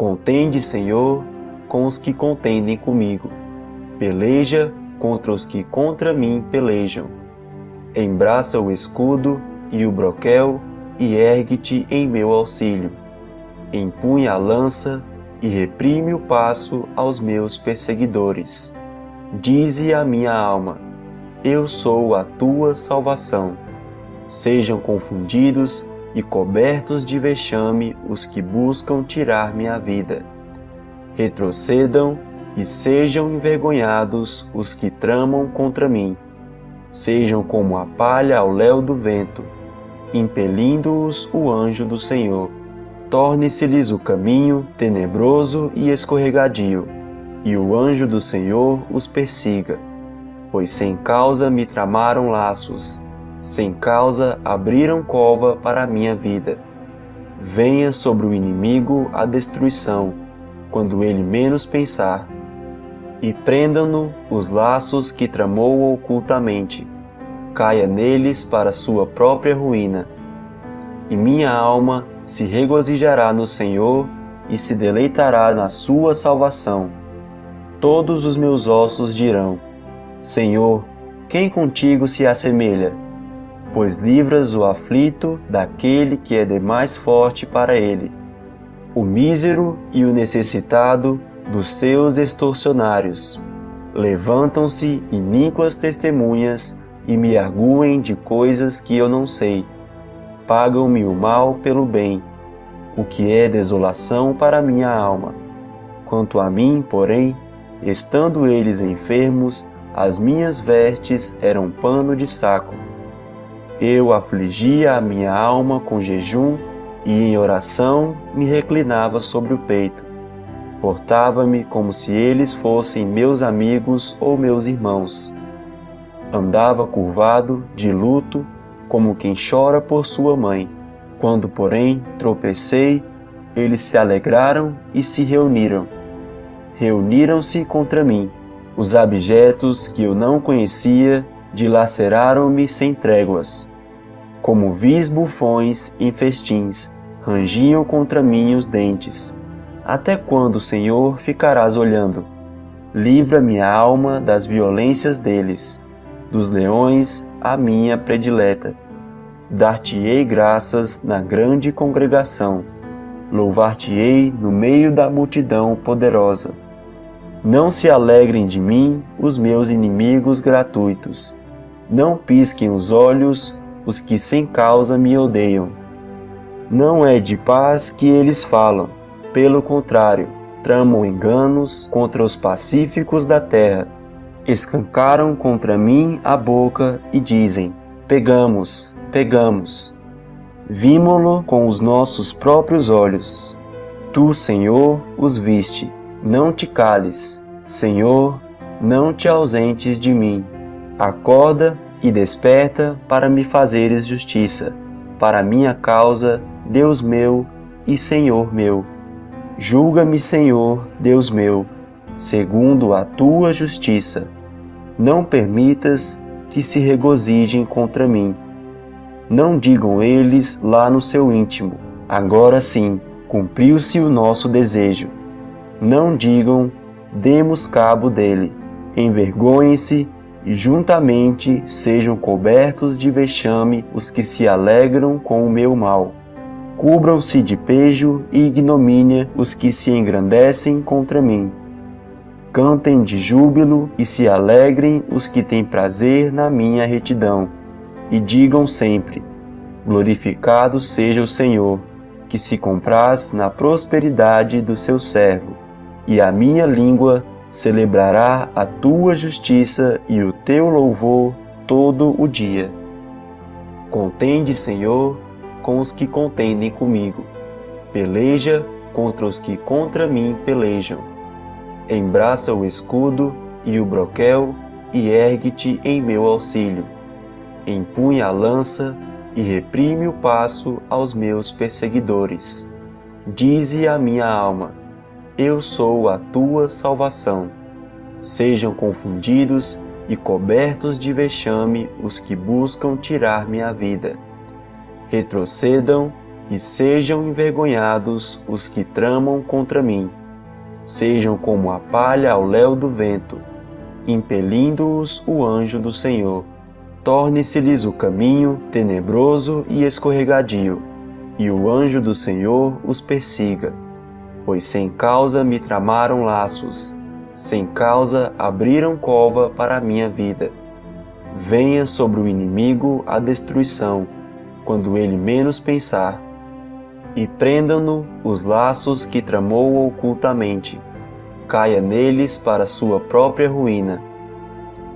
Contende, Senhor, com os que contendem comigo. Peleja contra os que contra mim pelejam. Embraça o escudo e o broquel e ergue-te em meu auxílio. Empunha a lança e reprime o passo aos meus perseguidores. Dize a minha alma: eu sou a tua salvação. Sejam confundidos e cobertos de vexame os que buscam tirar minha vida. Retrocedam e sejam envergonhados os que tramam contra mim. Sejam como a palha ao léu do vento, impelindo-os o anjo do Senhor. Torne-se-lhes o caminho tenebroso e escorregadio, e o anjo do Senhor os persiga. Pois sem causa me tramaram laços, sem causa abriram cova para a minha vida. Venha sobre o inimigo a destruição, quando ele menos pensar, e prendam-no os laços que tramou ocultamente. Caia neles para sua própria ruína. E minha alma se regozijará no Senhor e se deleitará na sua salvação. Todos os meus ossos dirão: Senhor, quem contigo se assemelha? Pois livras o aflito daquele que é demais forte para ele, o mísero e o necessitado dos seus extorsionários. Levantam-se iníquas testemunhas e me arguem de coisas que eu não sei. Pagam-me o mal pelo bem, o que é desolação para minha alma. Quanto a mim, porém, estando eles enfermos, as minhas vestes eram pano de saco. Eu afligia a minha alma com jejum e em oração me reclinava sobre o peito. Portava-me como se eles fossem meus amigos ou meus irmãos. Andava curvado, de luto, como quem chora por sua mãe. Quando, porém, tropecei, eles se alegraram e se reuniram. Reuniram-se contra mim. Os abjetos que eu não conhecia dilaceraram-me sem tréguas. Como vis bufões em festins, rangiam contra mim os dentes. Até quando, Senhor, ficarás olhando? Livra minha alma das violências deles, dos leões a minha predileta. Dar-te-ei graças na grande congregação, louvar-te-ei no meio da multidão poderosa. Não se alegrem de mim os meus inimigos gratuitos, não pisquem os olhos os que sem causa me odeiam. Não é de paz que eles falam, pelo contrário, tramam enganos contra os pacíficos da terra. Escancaram contra mim a boca e dizem: pegamos, pegamos. Vimo-lo com os nossos próprios olhos. Tu, Senhor, os viste. Não te cales, Senhor, não te ausentes de mim. Acorda e desperta para me fazeres justiça, para a minha causa, Deus meu e Senhor meu. Julga-me, Senhor, Deus meu, segundo a tua justiça. Não permitas que se regozijem contra mim. Não digam eles lá no seu íntimo: agora sim, cumpriu-se o nosso desejo. Não digam: demos cabo dele. Envergonhem-se e juntamente sejam cobertos de vexame os que se alegram com o meu mal. Cubram-se de pejo e ignomínia os que se engrandecem contra mim. Cantem de júbilo e se alegrem os que têm prazer na minha retidão. E digam sempre: glorificado seja o Senhor, que se compraz na prosperidade do seu servo. E a minha língua celebrará a tua justiça e o teu louvor todo o dia. Contende, Senhor, com os que contendem comigo. Peleja contra os que contra mim pelejam. Embraça o escudo e o broquel e ergue-te em meu auxílio. Empunha a lança e reprime o passo aos meus perseguidores. Dize a minha alma: eu sou a tua salvação. Sejam confundidos e cobertos de vexame os que buscam tirar minha vida. Retrocedam e sejam envergonhados os que tramam contra mim. Sejam como a palha ao léu do vento, impelindo-os o anjo do Senhor. Torne-se-lhes o caminho tenebroso e escorregadio, e o anjo do Senhor os persiga. Pois sem causa me tramaram laços, sem causa abriram cova para a minha vida. Venha sobre o inimigo a destruição, quando ele menos pensar, e prendam-no os laços que tramou ocultamente. Caia neles para sua própria ruína.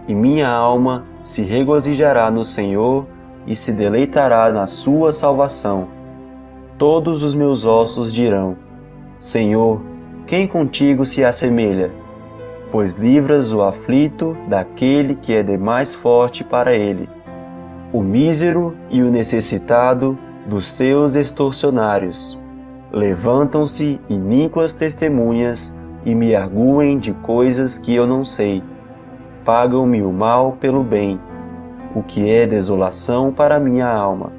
E minha alma se regozijará no Senhor e se deleitará na sua salvação. Todos os meus ossos dirão: Senhor, quem contigo se assemelha? Pois livras o aflito daquele que é demais forte para ele, o mísero e o necessitado dos seus extorsionários. Levantam-se iníquas testemunhas e me arguem de coisas que eu não sei. Pagam-me o mal pelo bem, o que é desolação para minha alma.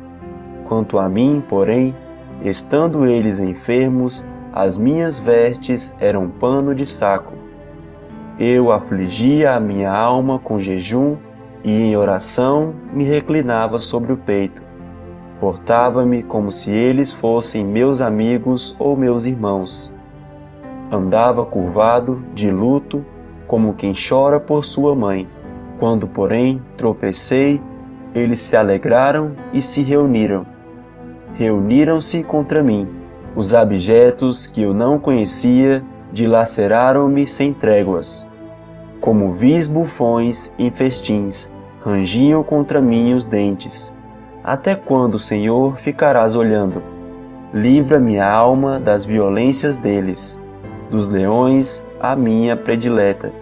Quanto a mim, porém, estando eles enfermos, as minhas vestes eram pano de saco. Eu afligia a minha alma com jejum e em oração me reclinava sobre o peito. Portava-me como se eles fossem meus amigos ou meus irmãos. Andava curvado, de luto, como quem chora por sua mãe. Quando, porém, tropecei, eles se alegraram e se reuniram. Reuniram-se contra mim. Os abjetos que eu não conhecia dilaceraram-me sem tréguas. Como vis bufões em festins, rangiam contra mim os dentes. Até quando, Senhor, ficarás olhando? Livra minha alma das violências deles, dos leões a minha predileta.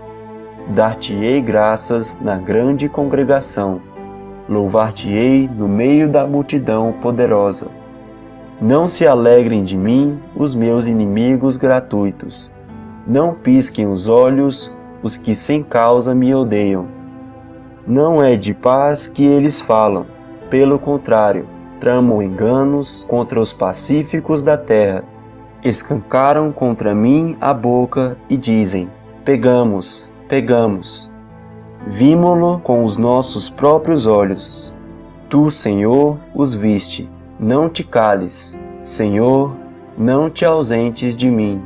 Dar-te-ei graças na grande congregação, louvar-te-ei no meio da multidão poderosa. Não se alegrem de mim os meus inimigos gratuitos, não pisquem os olhos os que sem causa me odeiam. Não é de paz que eles falam, pelo contrário, tramam enganos contra os pacíficos da terra. Escancaram contra mim a boca e dizem: pegamos, pegamos. Vimo-lo com os nossos próprios olhos. Tu, Senhor, os viste. Não te cales, Senhor, não te ausentes de mim.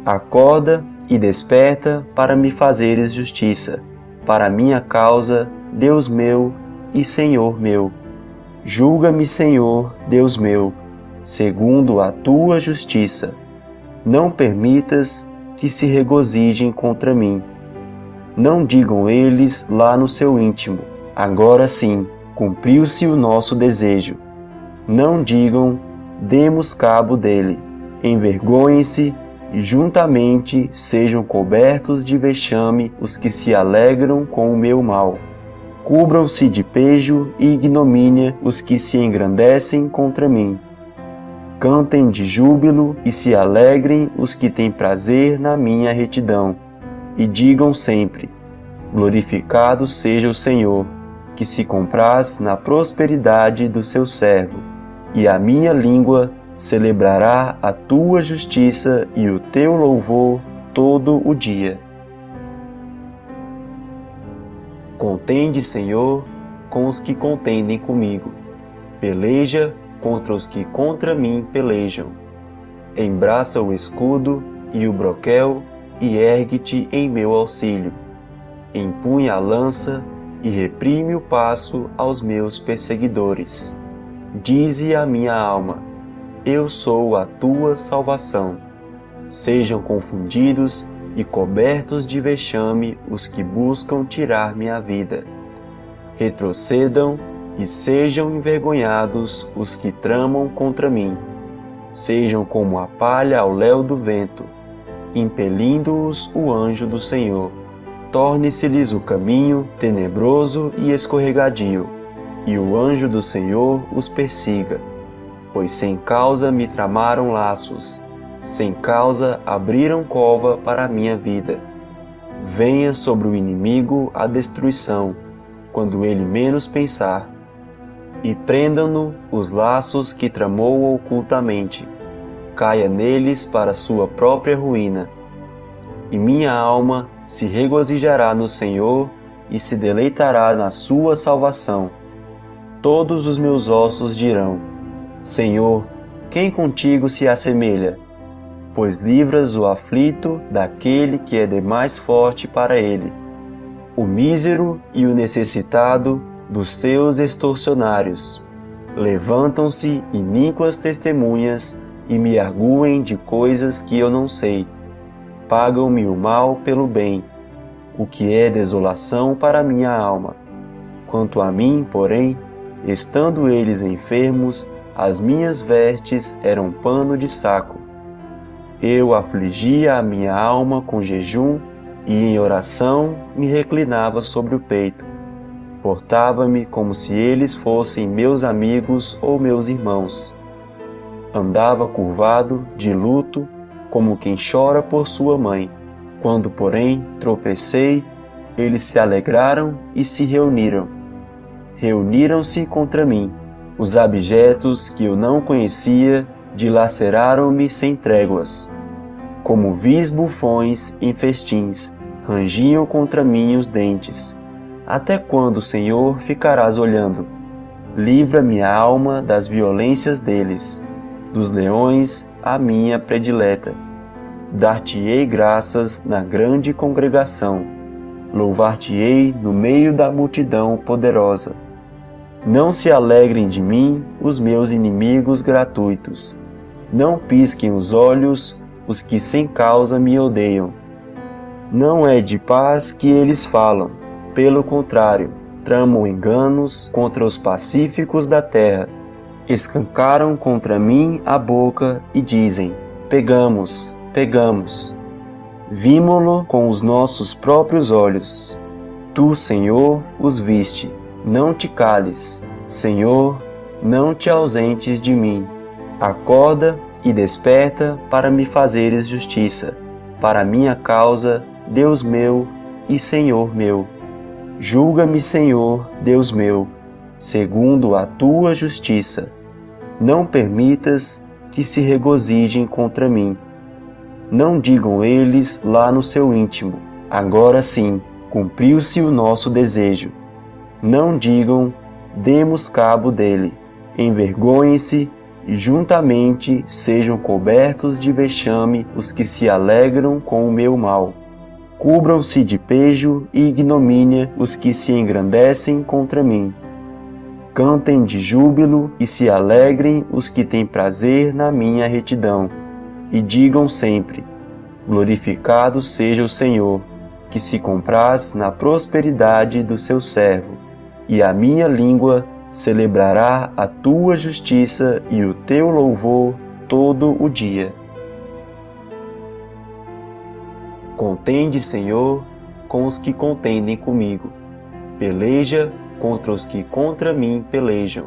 Acorda e desperta para me fazeres justiça, para minha causa, Deus meu e Senhor meu. Julga-me, Senhor, Deus meu, segundo a tua justiça. Não permitas que se regozijem contra mim. Não digam eles lá no seu íntimo: agora sim, cumpriu-se o nosso desejo. Não digam: demos cabo dele. Envergonhem-se e juntamente sejam cobertos de vexame os que se alegram com o meu mal. Cubram-se de pejo e ignomínia os que se engrandecem contra mim. Cantem de júbilo e se alegrem os que têm prazer na minha retidão. E digam sempre: glorificado seja o Senhor, que se compraz na prosperidade do seu servo. E a minha língua celebrará a tua justiça e o teu louvor todo o dia. Contende, Senhor, com os que contendem comigo. Peleja contra os que contra mim pelejam. Embraça o escudo e o broquel e ergue-te em meu auxílio. Empunha a lança e reprime o passo aos meus perseguidores. Dize a minha alma: eu sou a tua salvação. Sejam confundidos e cobertos de vexame os que buscam tirar minha vida. Retrocedam e sejam envergonhados os que tramam contra mim. Sejam como a palha ao léu do vento, impelindo-os o anjo do Senhor. Torne-se-lhes o caminho tenebroso e escorregadio, e o anjo do Senhor os persiga. Pois sem causa me tramaram laços, sem causa abriram cova para a minha vida. Venha sobre o inimigo a destruição, quando ele menos pensar. e prendam-no os laços que tramou ocultamente. Caia neles para sua própria ruína. E minha alma se regozijará no Senhor e se deleitará na sua salvação. Todos os meus ossos dirão: Senhor, quem contigo se assemelha? Pois livras o aflito daquele que é demais forte para ele, o mísero e o necessitado dos seus extorsionários. Levantam-se iníquas testemunhas e me arguem de coisas que eu não sei. Pagam-me o mal pelo bem, o que é desolação para minha alma. Quanto a mim, porém, estando eles enfermos, as minhas vestes eram pano de saco. Eu afligia a minha alma com jejum e em oração me reclinava sobre o peito. Portava-me como se eles fossem meus amigos ou meus irmãos. Andava curvado, de luto, como quem chora por sua mãe. Quando, porém, tropecei, eles se alegraram e se reuniram. Reuniram-se contra mim. Os abjetos que eu não conhecia dilaceraram-me sem tréguas. Como vis bufões em festins, rangiam contra mim os dentes. Até quando, Senhor, ficarás olhando? Livra minha alma das violências deles, dos leões a minha predileta. Dar-te-ei graças na grande congregação, louvar-te-ei no meio da multidão poderosa. Não se alegrem de mim os meus inimigos gratuitos, não pisquem os olhos os que sem causa me odeiam. Não é de paz que eles falam, pelo contrário, tramam enganos contra os pacíficos da terra. Escancaram contra mim a boca e dizem: pegamos, pegamos. Vimo-lo com os nossos próprios olhos. Tu, Senhor, os viste, não te cales. Senhor, não te ausentes de mim. Acorda e desperta para me fazeres justiça, para minha causa, Deus meu e Senhor meu. Julga-me, Senhor, Deus meu, segundo a tua justiça. Não permitas que se regozijem contra mim. Não digam eles lá no seu íntimo: agora sim, cumpriu-se o nosso desejo. Não digam: demos cabo dele. Envergonhem-se e juntamente sejam cobertos de vexame os que se alegram com o meu mal. Cubram-se de pejo e ignomínia os que se engrandecem contra mim. Cantem de júbilo e se alegrem os que têm prazer na minha retidão. E digam sempre: glorificado seja o Senhor, que se compraz na prosperidade do seu servo, e a minha língua celebrará a tua justiça e o teu louvor todo o dia. Contende, Senhor, com os que contendem comigo. Peleja contra os que contra mim pelejam.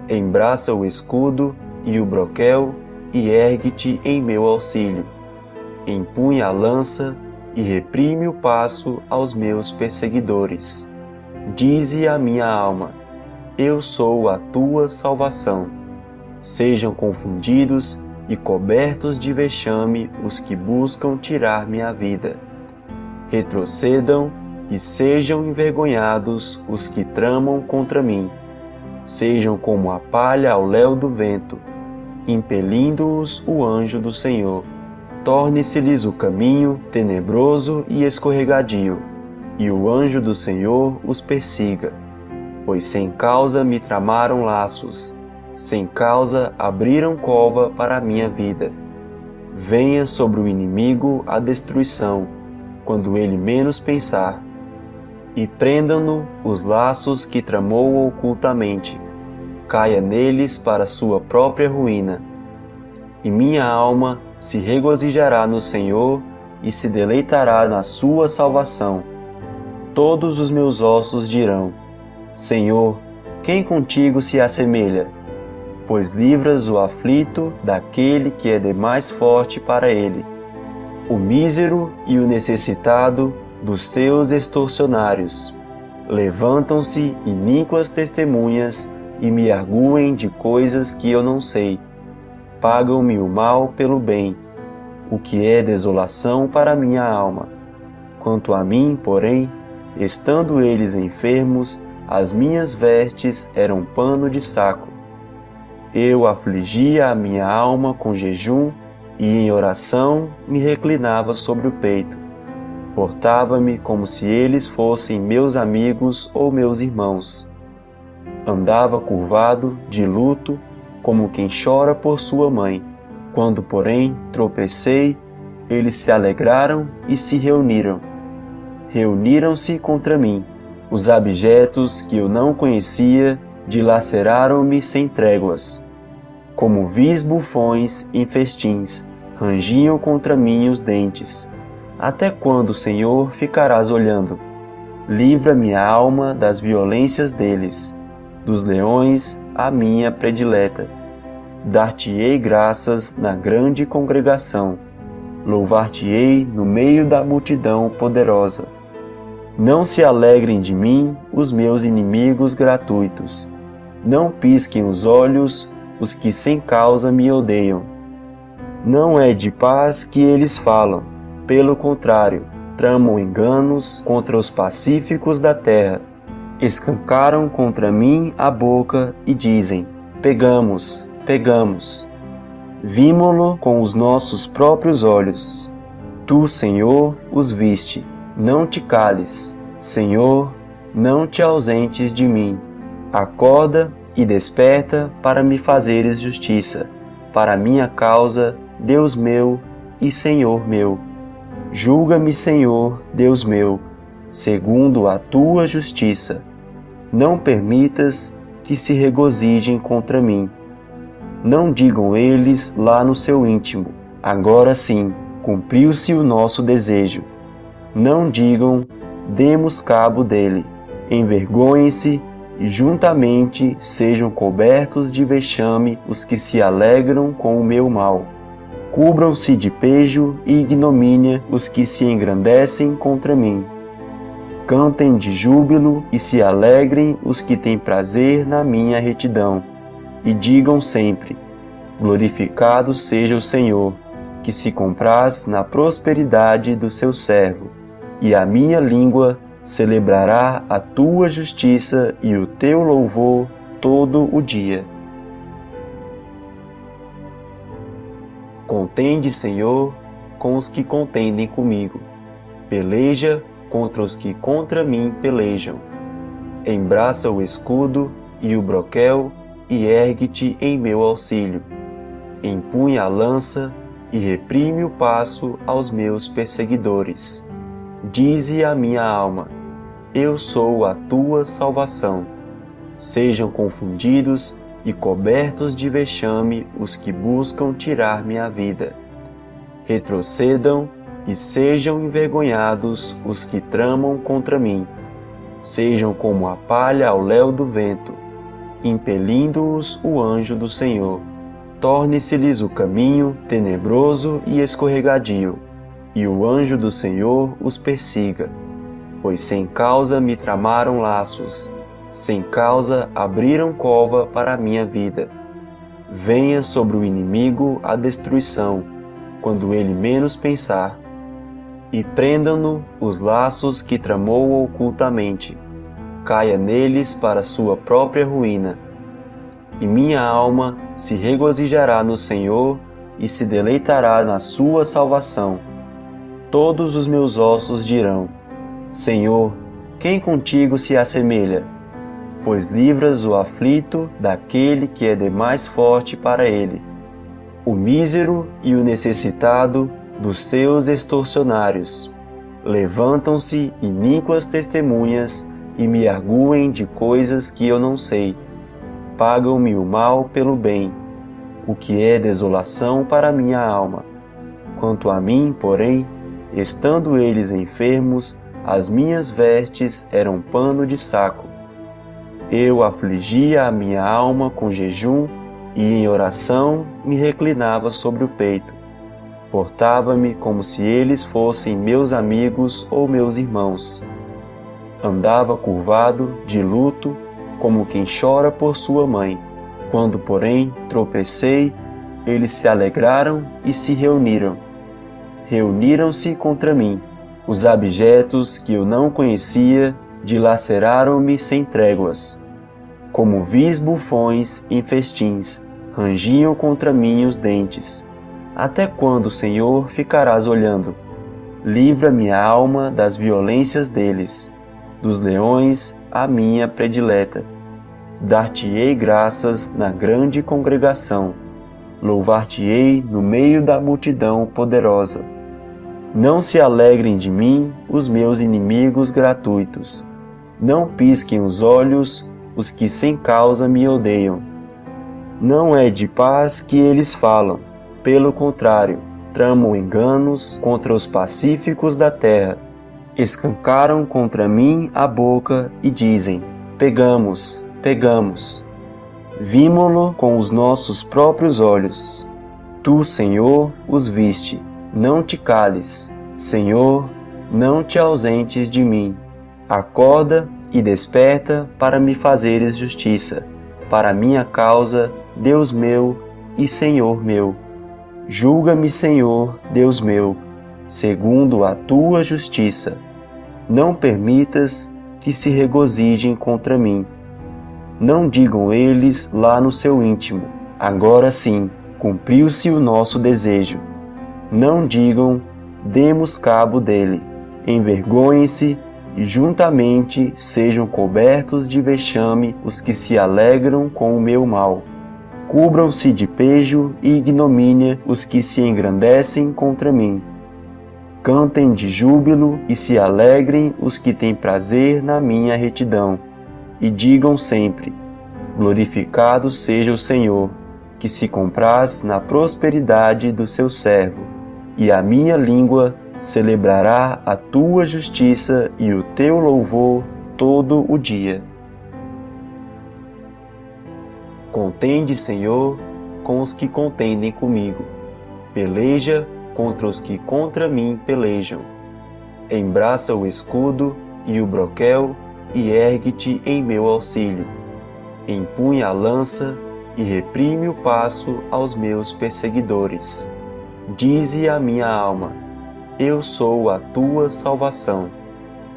Embraça o escudo e o broquel e ergue-te em meu auxílio. Empunha a lança e reprime o passo aos meus perseguidores. Dize a minha alma: eu sou a tua salvação. Sejam confundidos e cobertos de vexame os que buscam tirar minha vida. Retrocedam e sejam envergonhados os que tramam contra mim. Sejam como a palha ao léu do vento, impelindo-os o anjo do Senhor. Torne-se-lhes o caminho tenebroso e escorregadio, e o anjo do Senhor os persiga. Pois sem causa me tramaram laços, sem causa abriram cova para a minha vida. Venha sobre o inimigo a destruição, quando ele menos pensar. E prendam-no os laços que tramou ocultamente. Caia neles para sua própria ruína. E minha alma se regozijará no Senhor e se deleitará na sua salvação. Todos os meus ossos dirão: Senhor, quem contigo se assemelha? Pois livras o aflito daquele que é demais forte para ele, o mísero e o necessitado dos seus extorsionários. Levantam-se iníquas testemunhas e me arguem de coisas que eu não sei. Pagam-me o mal pelo bem, o que é desolação para minha alma. Quanto a mim, porém, estando eles enfermos, as minhas vestes eram pano de saco. Eu afligia a minha alma com jejum e em oração me reclinava sobre o peito. Portava-me como se eles fossem meus amigos ou meus irmãos. Andava curvado, de luto, como quem chora por sua mãe. Quando, porém, tropecei, eles se alegraram e se reuniram. Reuniram-se contra mim. Os abjetos que eu não conhecia dilaceraram-me sem tréguas. Como vis bufões em festins, rangiam contra mim os dentes. Até quando, Senhor, ficarás olhando? Livra minha alma das violências deles, dos leões a minha predileta. Dar-te-ei graças na grande congregação, louvar-te-ei no meio da multidão poderosa. Não se alegrem de mim os meus inimigos gratuitos, não pisquem os olhos os que sem causa me odeiam. Não é de paz que eles falam, pelo contrário, tramam enganos contra os pacíficos da terra. Escancaram contra mim a boca e dizem: pegamos, pegamos. Vimo-lo com os nossos próprios olhos. Tu, Senhor, os viste. Não te cales, Senhor, não te ausentes de mim. Acorda e desperta para me fazeres justiça, para minha causa, Deus meu e Senhor meu. Julga-me, Senhor, Deus meu, segundo a tua justiça. Não permitas que se regozijem contra mim. Não digam eles lá no seu íntimo: agora sim, cumpriu-se o nosso desejo. Não digam: demos cabo dele. Envergonhem-se e juntamente sejam cobertos de vexame os que se alegram com o meu mal. Cubram-se de pejo e ignomínia os que se engrandecem contra mim. Cantem de júbilo e se alegrem os que têm prazer na minha retidão. E digam sempre: glorificado seja o Senhor, que se compraz na prosperidade do seu servo. E a minha língua celebrará a tua justiça e o teu louvor todo o dia. Contende, Senhor, com os que contendem comigo. Peleja contra os que contra mim pelejam. Embraça o escudo e o broquel e ergue-te em meu auxílio. Empunha a lança e reprime o passo aos meus perseguidores. Dize a minha alma: eu sou a tua salvação. Sejam confundidos e cobertos de vexame os que buscam tirar minha vida. Retrocedam e sejam envergonhados os que tramam contra mim. Sejam como a palha ao léu do vento, impelindo-os o anjo do Senhor. Torne-se-lhes o caminho tenebroso e escorregadio, e o anjo do Senhor os persiga. Pois sem causa me tramaram laços, sem causa abriram cova para a minha vida. Venha sobre o inimigo a destruição, quando ele menos pensar, e prendam-no os laços que tramou ocultamente. Caia neles para sua própria ruína. E minha alma se regozijará no Senhor e se deleitará na sua salvação. Todos os meus ossos dirão: Senhor, quem contigo se assemelha? Pois livras o aflito daquele que é demais forte para ele, o mísero e o necessitado dos seus extorsionários. Levantam-se iníquas testemunhas e me arguem de coisas que eu não sei. Pagam-me o mal pelo bem, o que é desolação para minha alma. Quanto a mim, porém, estando eles enfermos, as minhas vestes eram pano de saco. Eu afligia a minha alma com jejum e em oração me reclinava sobre o peito. Portava-me como se eles fossem meus amigos ou meus irmãos. Andava curvado, de luto, como quem chora por sua mãe. Quando, porém, tropecei, eles se alegraram e se reuniram. Reuniram-se contra mim. Os abjetos que eu não conhecia dilaceraram-me sem tréguas. Como vis bufões em festins, rangiam contra mim os dentes. Até quando, Senhor, ficarás olhando? Livra minha alma das violências deles. Dos leões, a minha predileta. Dar-te-ei graças na grande congregação. Louvar-te-ei no meio da multidão poderosa. Não se alegrem de mim os meus inimigos gratuitos. Não pisquem os olhos os que sem causa me odeiam. Não é de paz que eles falam, pelo contrário, tramam enganos contra os pacíficos da terra. Escancaram contra mim a boca e dizem: pegamos, pegamos. Vimo-lo com os nossos próprios olhos. Tu, Senhor, os viste. Não te cales, Senhor, não te ausentes de mim. Acorda e desperta para me fazeres justiça, para minha causa, Deus meu e Senhor meu. Julga-me, Senhor, Deus meu, segundo a tua justiça. Não permitas que se regozijem contra mim. Não digam eles lá no seu íntimo: agora sim, cumpriu-se o nosso desejo. Não digam: demos cabo dele. Envergonhem-se e juntamente sejam cobertos de vexame os que se alegram com o meu mal. Cubram-se de pejo e ignomínia os que se engrandecem contra mim. Cantem de júbilo e se alegrem os que têm prazer na minha retidão. E digam sempre: glorificado seja o Senhor, que se compraz na prosperidade do seu servo. E a minha língua celebrará a tua justiça e o teu louvor todo o dia. Contende, Senhor, com os que contendem comigo. Peleja contra os que contra mim pelejam. Embraça o escudo e o broquel e ergue-te em meu auxílio. Empunha a lança e reprime o passo aos meus perseguidores. Dize a minha alma: eu sou a tua salvação.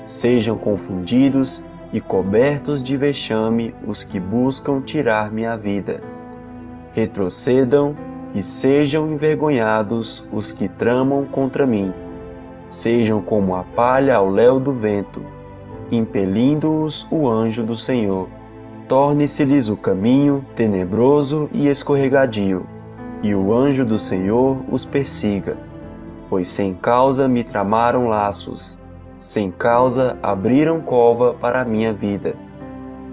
Sejam confundidos e cobertos de vexame os que buscam tirar-me a vida. Retrocedam e sejam envergonhados os que tramam contra mim. Sejam como a palha ao léu do vento, impelindo-os o anjo do Senhor. Torne-se-lhes o caminho tenebroso e escorregadio, e o anjo do Senhor os persiga. Pois sem causa me tramaram laços, sem causa abriram cova para a minha vida.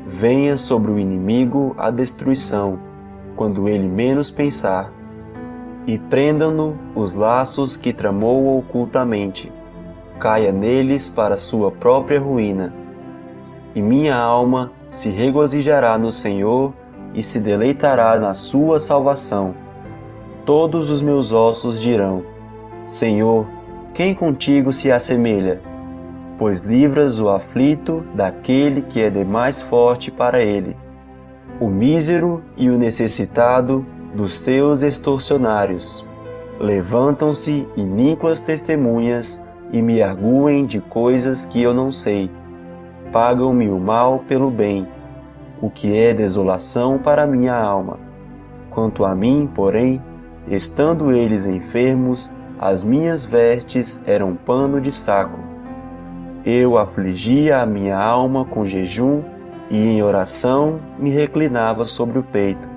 Venha sobre o inimigo a destruição, quando ele menos pensar, e prendam-no os laços que tramou ocultamente. Caia neles para sua própria ruína. E minha alma se regozijará no Senhor e se deleitará na sua salvação. Todos os meus ossos dirão: Senhor, quem contigo se assemelha? Pois livras o aflito daquele que é demais forte para ele, o mísero e o necessitado dos seus extorsionários. Levantam-se iníquas testemunhas e me arguem de coisas que eu não sei. Pagam-me o mal pelo bem, o que é desolação para minha alma. Quanto a mim, porém, estando eles enfermos, as minhas vestes eram pano de saco. Eu afligia a minha alma com jejum e em oração me reclinava sobre o peito.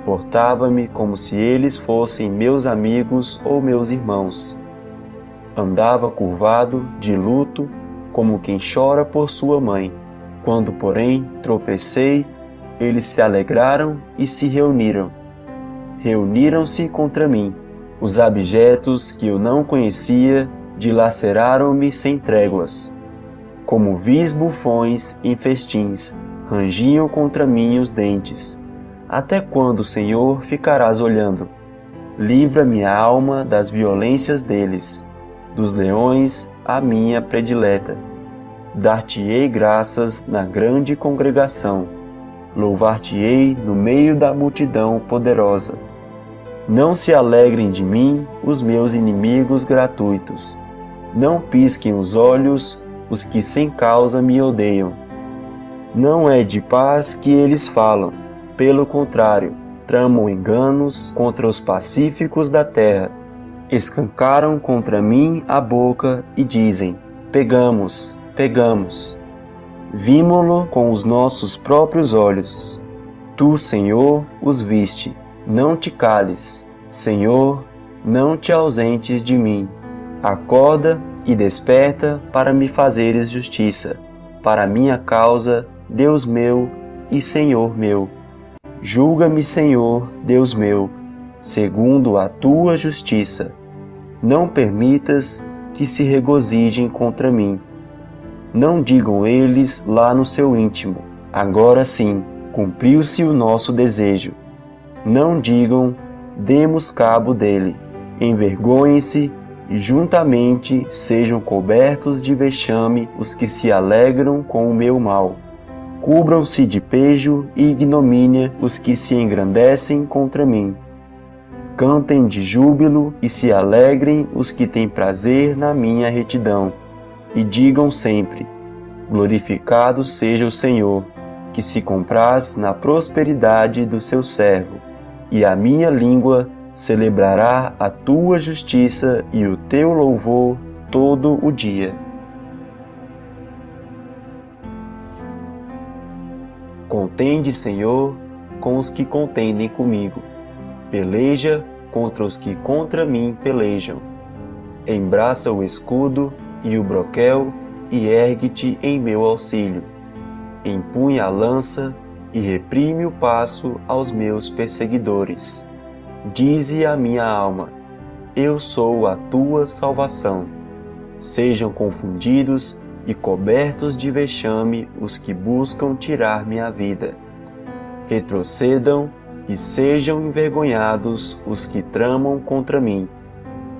Portava-me como se eles fossem meus amigos ou meus irmãos. Andava curvado, de luto, como quem chora por sua mãe. Quando, porém, tropecei, eles se alegraram e se reuniram. Reuniram-se contra mim. Os abjetos que eu não conhecia dilaceraram-me sem tréguas. Como vis bufões em festins, rangiam contra mim os dentes. Até quando, Senhor, ficarás olhando? Livra minha alma das violências deles. Dos leões, a minha predileta. Dar-te-ei graças na grande congregação. louvar-te-ei no meio da multidão poderosa. Não se alegrem de mim os meus inimigos gratuitos. Não pisquem os olhos os que sem causa me odeiam. Não é de paz que eles falam, pelo contrário, tramam enganos contra os pacíficos da terra. Escancaram contra mim a boca e dizem: pegamos, pegamos. Vimo-lo com os nossos próprios olhos. Tu, Senhor, os viste. Não te cales, Senhor, não te ausentes de mim. Acorda e desperta para me fazeres justiça, para minha causa, Deus meu e Senhor meu. Julga-me, Senhor, Deus meu, segundo a tua justiça. Não permitas que se regozijem contra mim. Não digam eles lá no seu íntimo: agora sim, cumpriu-se o nosso desejo. Não digam: demos cabo dele. Envergonhem-se e juntamente sejam cobertos de vexame os que se alegram com o meu mal. Cubram-se de pejo e ignomínia os que se engrandecem contra mim. Cantem de júbilo e se alegrem os que têm prazer na minha retidão. E digam sempre: glorificado seja o Senhor, que se compraz na prosperidade do seu servo. E a minha língua celebrará a tua justiça e o teu louvor todo o dia. Contende, Senhor, com os que contendem comigo. Peleja contra os que contra mim pelejam. Embraça o escudo e o broquel e ergue-te em meu auxílio. Empunha a lança e reprime o passo aos meus perseguidores. Dize a minha alma: eu sou a tua salvação. Sejam confundidos e cobertos de vexame os que buscam tirar minha vida. Retrocedam e sejam envergonhados os que tramam contra mim.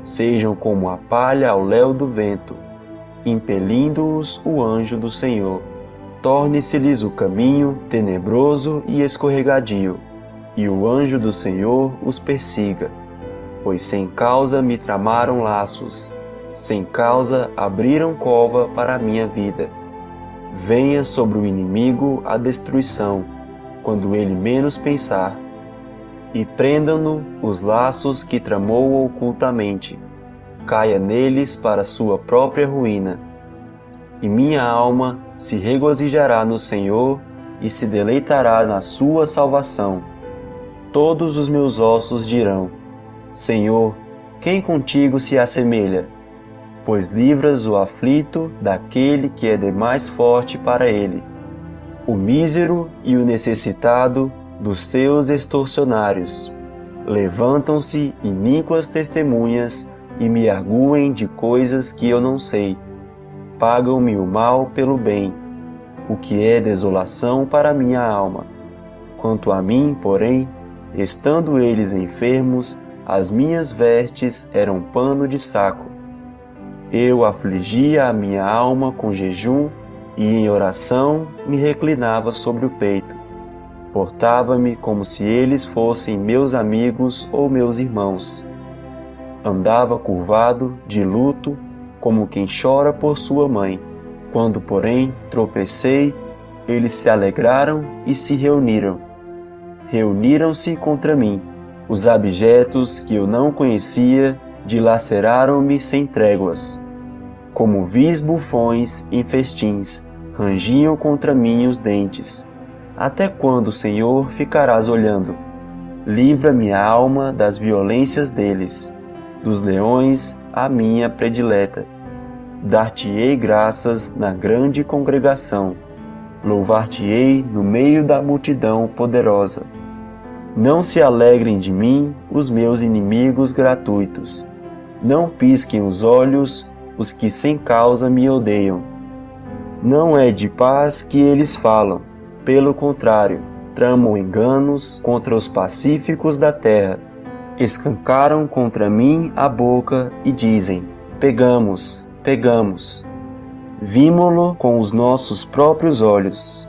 Sejam como a palha ao léu do vento, impelindo-os o anjo do Senhor. Torne-se-lhes o caminho tenebroso e escorregadio, e o anjo do Senhor os persiga. Pois sem causa me tramaram laços, sem causa abriram cova para a minha vida. Venha sobre o inimigo a destruição, quando ele menos pensar, e prendam-no os laços que tramou ocultamente. Caia neles para sua própria ruína. E minha alma se regozijará no Senhor e se deleitará na sua salvação. Todos os meus ossos dirão: Senhor, quem contigo se assemelha? Pois livras o aflito daquele que é demais forte para ele, o mísero e o necessitado dos seus extorsionários. Levantam-se iníquas testemunhas e me arguem de coisas que eu não sei. Pagam-me o mal pelo bem, o que é desolação para minha alma. Quanto a mim, porém, estando eles enfermos, as minhas vestes eram pano de saco. Eu afligia a minha alma com jejum e em oração me reclinava sobre o peito. Portava-me como se eles fossem meus amigos ou meus irmãos. Andava curvado, de luto, como quem chora por sua mãe. Quando, porém, tropecei, eles se alegraram e se reuniram. Reuniram-se contra mim. Os abjetos que eu não conhecia dilaceraram-me sem tréguas. Como vis bufões em festins, rangiam contra mim os dentes. Até quando, Senhor, ficarás olhando? Livra minha alma das violências deles. Dos leões, a minha predileta. Dar-te-ei graças na grande congregação. Louvar-te-ei no meio da multidão poderosa. Não se alegrem de mim os meus inimigos gratuitos. Não pisquem os olhos os que sem causa me odeiam. Não é de paz que eles falam, pelo contrário, tramam enganos contra os pacíficos da terra. Escancaram contra mim a boca e dizem: pegamos, pegamos. Vimo-lo com os nossos próprios olhos.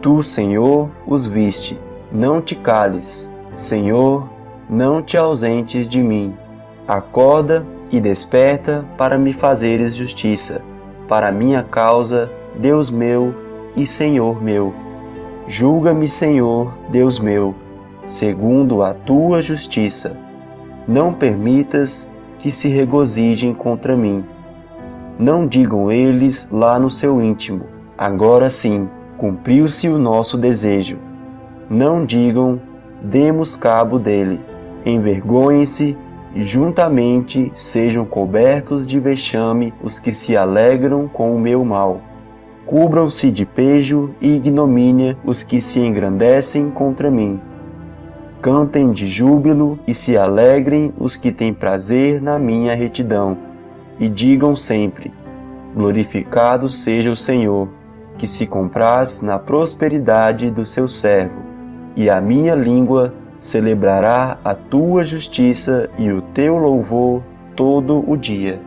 Tu, Senhor, os viste, não te cales. Senhor, não te ausentes de mim. Acorda e desperta para me fazeres justiça, para minha causa, Deus meu e Senhor meu. Julga-me, Senhor, Deus meu, segundo a tua justiça. Não permitas que se regozijem contra mim. Não digam eles lá no seu íntimo: agora sim, cumpriu-se o nosso desejo. Não digam: demos cabo dele. Envergonhem-se e juntamente sejam cobertos de vexame os que se alegram com o meu mal. Cubram-se de pejo e ignomínia os que se engrandecem contra mim. Cantem de júbilo e se alegrem os que têm prazer na minha retidão. E digam sempre: glorificado seja o Senhor, que se compraz na prosperidade do seu servo, e a minha língua celebrará a tua justiça e o teu louvor todo o dia.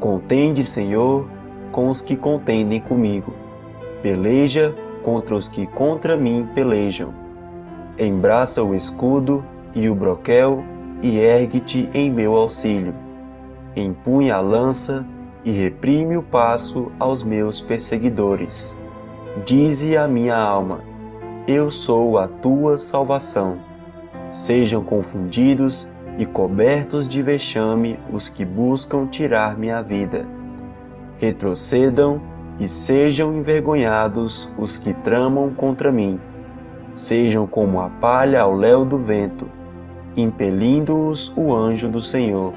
Contende, Senhor, com os que contendem comigo. Peleja contra os que contra mim pelejam. Embraça o escudo e o broquel e ergue-te em meu auxílio. Empunha a lança e reprime o passo aos meus perseguidores. Dize a minha alma: eu sou a tua salvação. Sejam confundidos e cobertos de vexame os que buscam tirar minha vida. Retrocedam e sejam envergonhados os que tramam contra mim. Sejam como a palha ao léu do vento, impelindo-os o anjo do Senhor.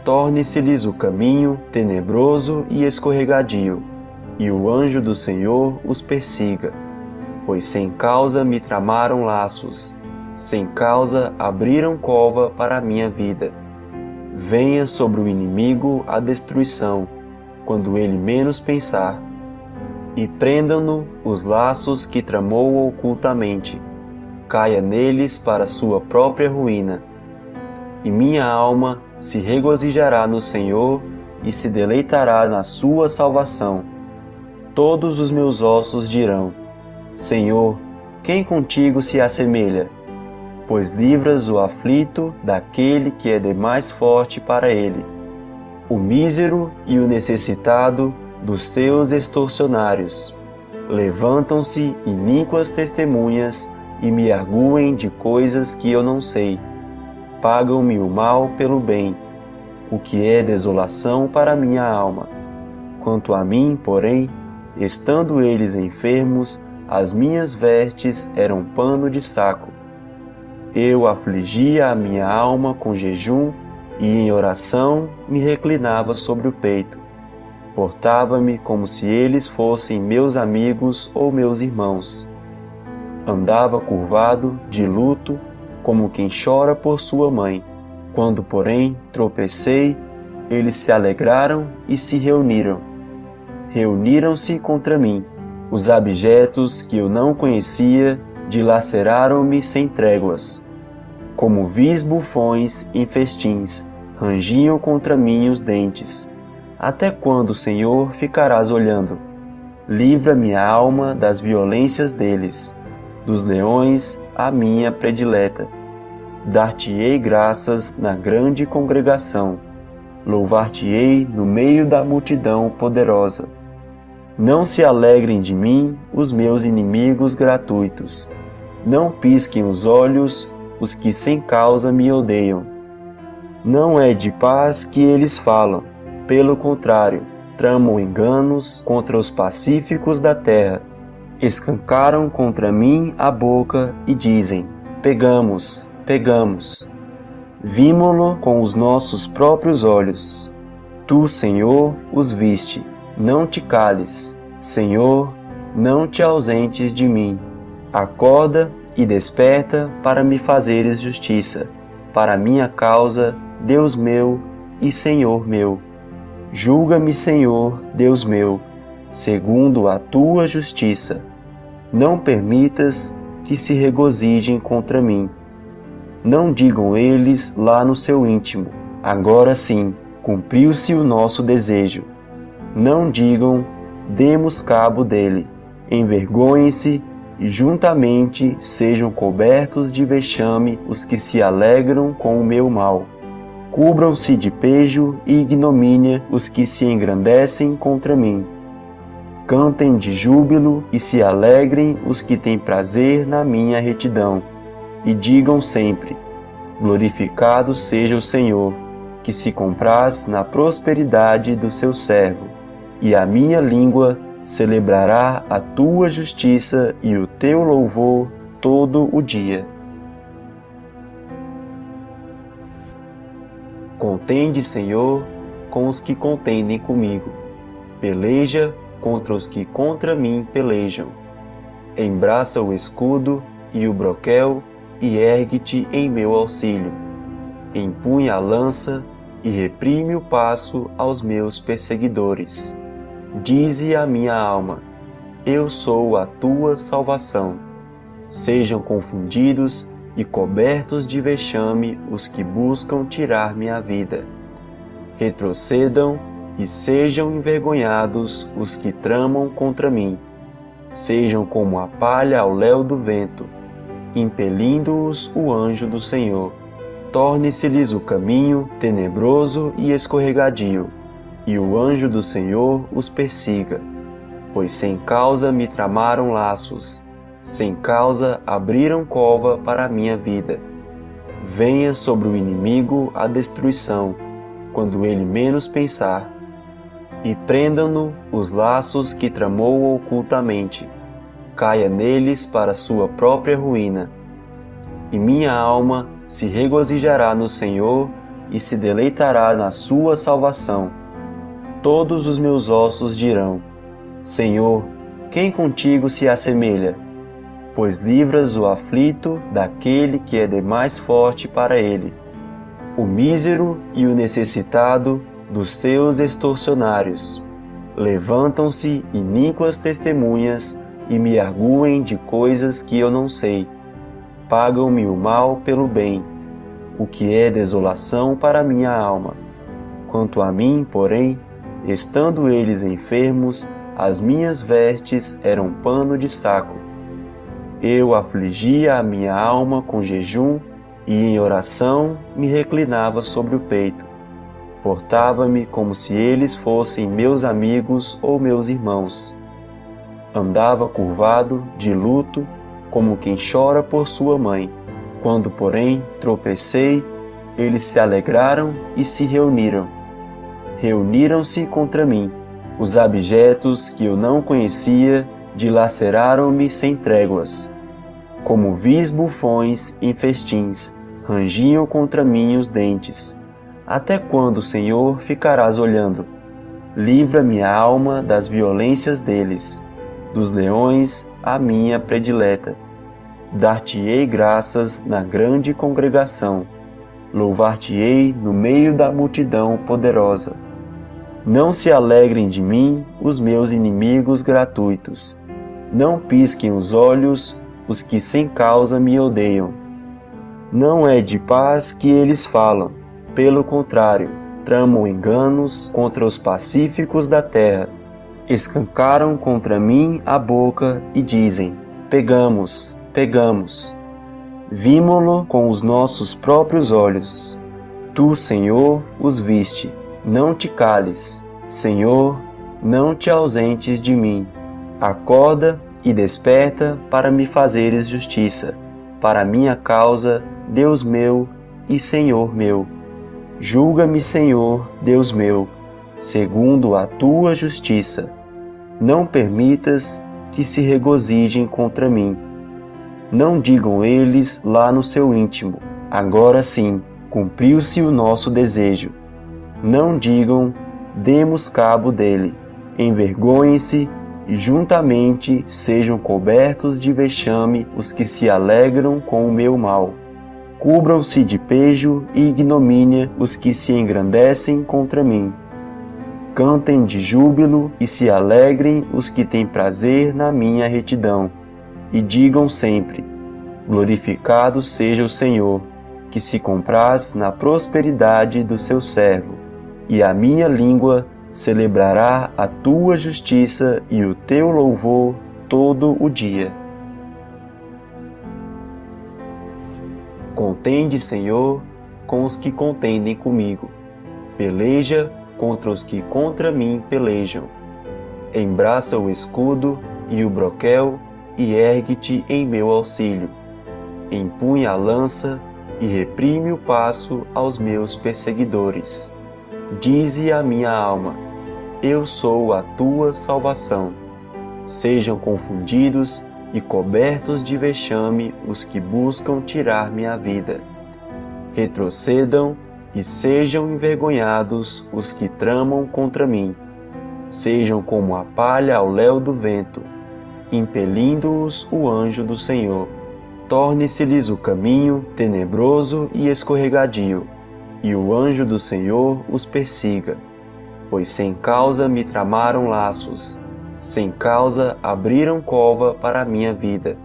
Torne-se-lhes o caminho tenebroso e escorregadio, e o anjo do Senhor os persiga. Pois sem causa me tramaram laços, sem causa abriram cova para a minha vida. Venha sobre o inimigo a destruição, quando ele menos pensar, e prendam-no os laços que tramou ocultamente. Caia neles para sua própria ruína. E minha alma se regozijará no Senhor e se deleitará na sua salvação. Todos os meus ossos dirão: Senhor, quem contigo se assemelha? Pois livras o aflito daquele que é demais forte para ele, o mísero e o necessitado dos seus extorsionários. Levantam-se iníquas testemunhas e me arguem de coisas que eu não sei. Pagam-me o mal pelo bem, o que é desolação para minha alma. Quanto a mim, porém, estando eles enfermos, as minhas vestes eram pano de saco. Eu afligia a minha alma com jejum e em oração me reclinava sobre o peito. Portava-me como se eles fossem meus amigos ou meus irmãos. Andava curvado, de luto, como quem chora por sua mãe. Quando, porém, tropecei, eles se alegraram e se reuniram. Reuniram-se contra mim. Os abjetos que eu não conhecia dilaceraram-me sem tréguas. Como vis bufões em festins, rangiam contra mim os dentes. Até quando, Senhor, ficarás olhando? Livra minha alma das violências deles, dos leões a minha predileta. Dar-te-ei graças na grande congregação, louvar-te-ei no meio da multidão poderosa. Não se alegrem de mim os meus inimigos gratuitos, não pisquem os olhos os que sem causa me odeiam. Não é de paz que eles falam, pelo contrário, tramam enganos contra os pacíficos da terra. Escancaram contra mim a boca e dizem: pegamos, pegamos. Vimo-lo com os nossos próprios olhos. Tu, Senhor, os viste, não te cales. Senhor, não te ausentes de mim. Acorda e desperta para me fazeres justiça, para minha causa, Deus meu e Senhor meu. Julga-me, Senhor, Deus meu, segundo a tua justiça. Não permitas que se regozijem contra mim. Não digam eles lá no seu íntimo: agora sim, cumpriu-se o nosso desejo. Não digam: demos cabo dele. Envergonhem-se e juntamente sejam cobertos de vexame os que se alegram com o meu mal. Cubram-se de pejo e ignomínia os que se engrandecem contra mim. Cantem de júbilo e se alegrem os que têm prazer na minha retidão. E digam sempre: glorificado seja o Senhor, que se compraz na prosperidade do seu servo. E a minha língua celebrará a tua justiça e o teu louvor todo o dia. Contende, Senhor, com os que contendem comigo. Peleja contra os que contra mim pelejam. Embraça o escudo e o broquel e ergue-te em meu auxílio. Empunha a lança e reprime o passo aos meus perseguidores. Dize a minha alma: eu sou a tua salvação. Sejam confundidos e cobertos de vexame os que buscam tirar minha vida. Retrocedam e sejam envergonhados os que tramam contra mim. Sejam como a palha ao léu do vento, impelindo-os o anjo do Senhor. Torne-se-lhes o caminho tenebroso e escorregadio, e o anjo do Senhor os persiga. Pois sem causa me tramaram laços, sem causa abriram cova para a minha vida. Venha sobre o inimigo a destruição, quando ele menos pensar, e prendam-no os laços que tramou ocultamente. Caia neles para sua própria ruína. E minha alma se regozijará no Senhor e se deleitará na sua salvação. Todos os meus ossos dirão: Senhor, quem contigo se assemelha? Pois livras o aflito daquele que é demais forte para ele, o mísero e o necessitado dos seus extorsionários. Levantam-se iníquas testemunhas e me arguem de coisas que eu não sei. Pagam-me o mal pelo bem, o que é desolação para minha alma. Quanto a mim, porém, estando eles enfermos, as minhas vestes eram pano de saco. Eu afligia a minha alma com jejum e em oração me reclinava sobre o peito. Portava-me como se eles fossem meus amigos ou meus irmãos. Andava curvado, de luto, como quem chora por sua mãe. Quando, porém, tropecei, eles se alegraram e se reuniram. Reuniram-se contra mim. Os abjetos que eu não conhecia dilaceraram-me sem tréguas. Como vis bufões em festins, rangiam contra mim os dentes. Até quando, Senhor, ficarás olhando? Livra minha alma das violências deles, dos leões a minha predileta. Dar-te-ei graças na grande congregação, louvar-te-ei no meio da multidão poderosa. Não se alegrem de mim os meus inimigos gratuitos, não pisquem os olhos os que sem causa me odeiam. Não é de paz que eles falam, pelo contrário, tramam enganos contra os pacíficos da terra. Escancaram contra mim a boca e dizem: pegamos, pegamos. Vimo-lo com os nossos próprios olhos. Tu, Senhor, os viste. Não te cales, Senhor, não te ausentes de mim. Acorda e desperta para me fazeres justiça, para minha causa, Deus meu e Senhor meu. Julga-me, Senhor, Deus meu, segundo a tua justiça. Não permitas que se regozijem contra mim. Não digam eles lá no seu íntimo: agora sim, cumpriu-se o nosso desejo. Não digam: demos cabo dele. Envergonhem-se e juntamente sejam cobertos de vexame os que se alegram com o meu mal. Cubram-se de pejo e ignomínia os que se engrandecem contra mim. Cantem de júbilo e se alegrem os que têm prazer na minha retidão. E digam sempre: glorificado seja o Senhor, que se compraz na prosperidade do seu servo. E a minha língua celebrará a tua justiça e o teu louvor todo o dia. Contende, Senhor, com os que contendem comigo. Peleja contra os que contra mim pelejam. Embraça o escudo e o broquel e ergue-te em meu auxílio. Empunha a lança e reprime o passo aos meus perseguidores. Dize a minha alma: eu sou a tua salvação. Sejam confundidos e cobertos de vexame os que buscam tirar minha vida. Retrocedam e sejam envergonhados os que tramam contra mim. Sejam como a palha ao léu do vento, impelindo-os o anjo do Senhor. Torne-se-lhes o caminho tenebroso e escorregadio, e o anjo do Senhor os persiga. Pois sem causa me tramaram laços, sem causa abriram cova para a minha vida.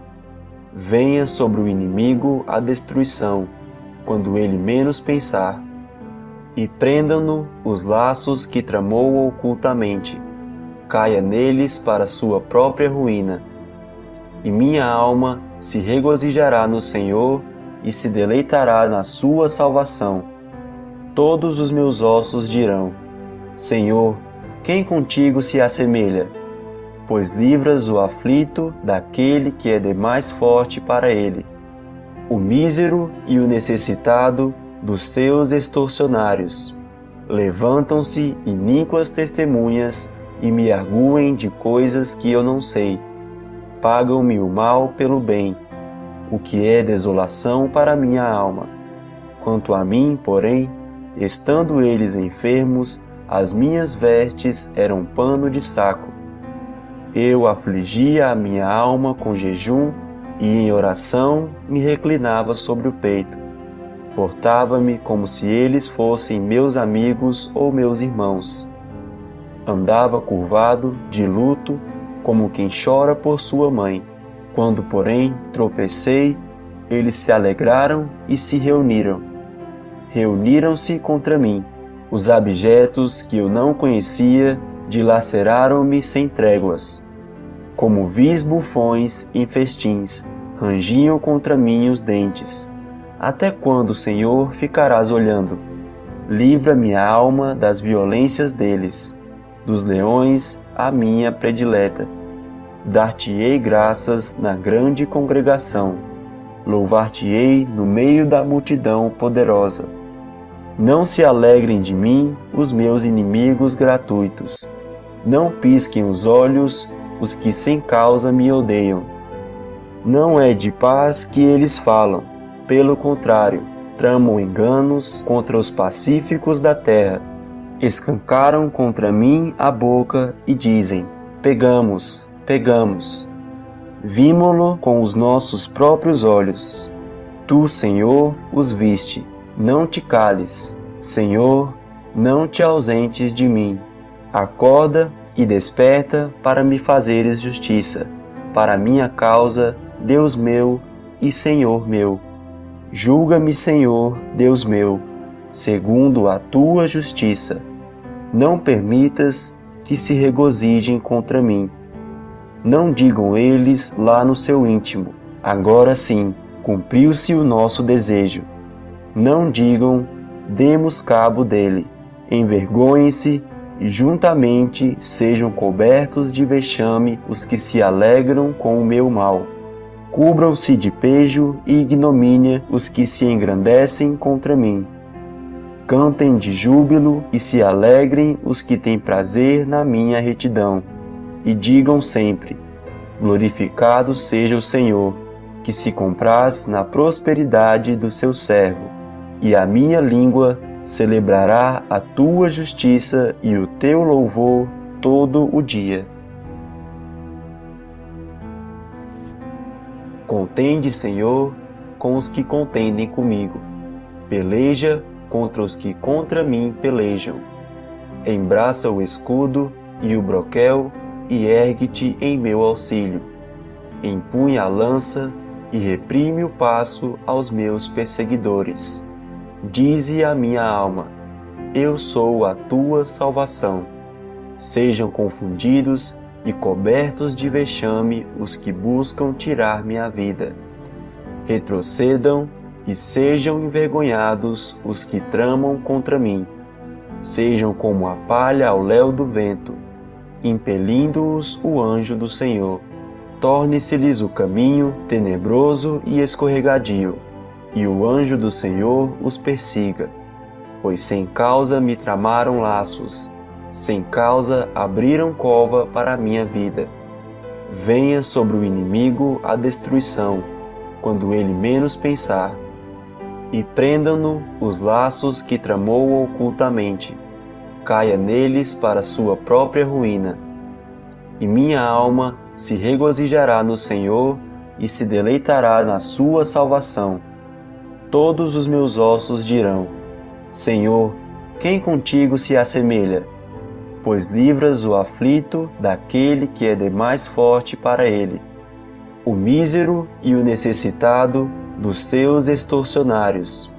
Venha sobre o inimigo a destruição, quando ele menos pensar, e prendam-no os laços que tramou ocultamente. Caia neles para sua própria ruína. E minha alma se regozijará no Senhor e se deleitará na sua salvação. Todos os meus ossos dirão: Senhor, quem contigo se assemelha? Pois livras o aflito daquele que é demais forte para ele, o mísero e o necessitado dos seus extorsionários. Levantam-se iníquas testemunhas e me arguem de coisas que eu não sei. Pagam-me o mal pelo bem, o que é desolação para minha alma. Quanto a mim, porém, estando eles enfermos, as minhas vestes eram pano de saco. Eu afligia a minha alma com jejum e em oração me reclinava sobre o peito. Portava-me como se eles fossem meus amigos ou meus irmãos. Andava curvado, de luto, como quem chora por sua mãe. Quando, porém, tropecei, eles se alegraram e se reuniram. Reuniram-se contra mim. Os abjetos que eu não conhecia dilaceraram-me sem tréguas. Como vis bufões em festins, rangiam contra mim os dentes. Até quando, Senhor, ficarás olhando? Livra minha alma das violências deles, dos leões a minha predileta. Dar-te-ei graças na grande congregação, louvar-te-ei no meio da multidão poderosa. Não se alegrem de mim os meus inimigos gratuitos, não pisquem os olhos os que sem causa me odeiam. Não é de paz que eles falam, pelo contrário, tramam enganos contra os pacíficos da terra. Escancaram contra mim a boca e dizem: pegamos, pegamos. Vimo-lo com os nossos próprios olhos. Tu, Senhor, os viste. Não te cales, Senhor, não te ausentes de mim. Acorda e desperta para me fazeres justiça, para minha causa, Deus meu e Senhor meu. Julga-me, Senhor, Deus meu, segundo a tua justiça. Não permitas que se regozijem contra mim. Não digam eles lá no seu íntimo: agora sim, cumpriu-se o nosso desejo. Não digam: demos cabo dele. Envergonhem-se e juntamente sejam cobertos de vexame os que se alegram com o meu mal. Cubram-se de pejo e ignomínia os que se engrandecem contra mim. Cantem de júbilo e se alegrem os que têm prazer na minha retidão. E digam sempre: glorificado seja o Senhor, que se compraz na prosperidade do seu servo. E a minha língua celebrará a tua justiça e o teu louvor todo o dia. Contende, Senhor, com os que contendem comigo. Peleja contra os que contra mim pelejam. Embraça o escudo e o broquel e ergue-te em meu auxílio. Empunha a lança e reprime o passo aos meus perseguidores. Dize a minha alma: eu sou a tua salvação. Sejam confundidos e cobertos de vexame os que buscam tirar minha vida. Retrocedam e sejam envergonhados os que tramam contra mim. Sejam como a palha ao léu do vento, impelindo-os o anjo do Senhor. Torne-se-lhes o caminho tenebroso e escorregadio, e o anjo do Senhor os persiga. Pois sem causa me tramaram laços, sem causa abriram cova para a minha vida. Venha sobre o inimigo a destruição, quando ele menos pensar, e prendam-no os laços que tramou ocultamente. Caia neles para sua própria ruína. E minha alma se regozijará no Senhor e se deleitará na sua salvação. Todos os meus ossos dirão: Senhor, quem contigo se assemelha? Pois livras o aflito daquele que é demais forte para ele, o mísero e o necessitado dos seus extorsionários.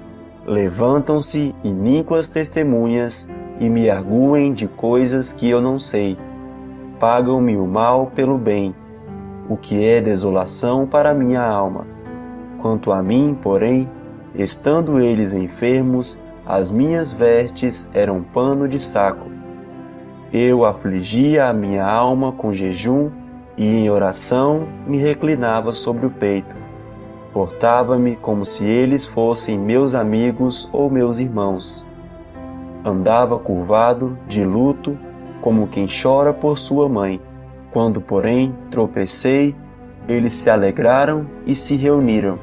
Levantam-se iníquas testemunhas e me arguem de coisas que eu não sei. Pagam-me o mal pelo bem, o que é desolação para minha alma. Quanto a mim, porém, estando eles enfermos, as minhas vestes eram pano de saco. Eu afligia a minha alma com jejum e em oração me reclinava sobre o peito. Portava-me como se eles fossem meus amigos ou meus irmãos. Andava curvado, de luto, como quem chora por sua mãe. Quando, porém, tropecei, eles se alegraram e se reuniram.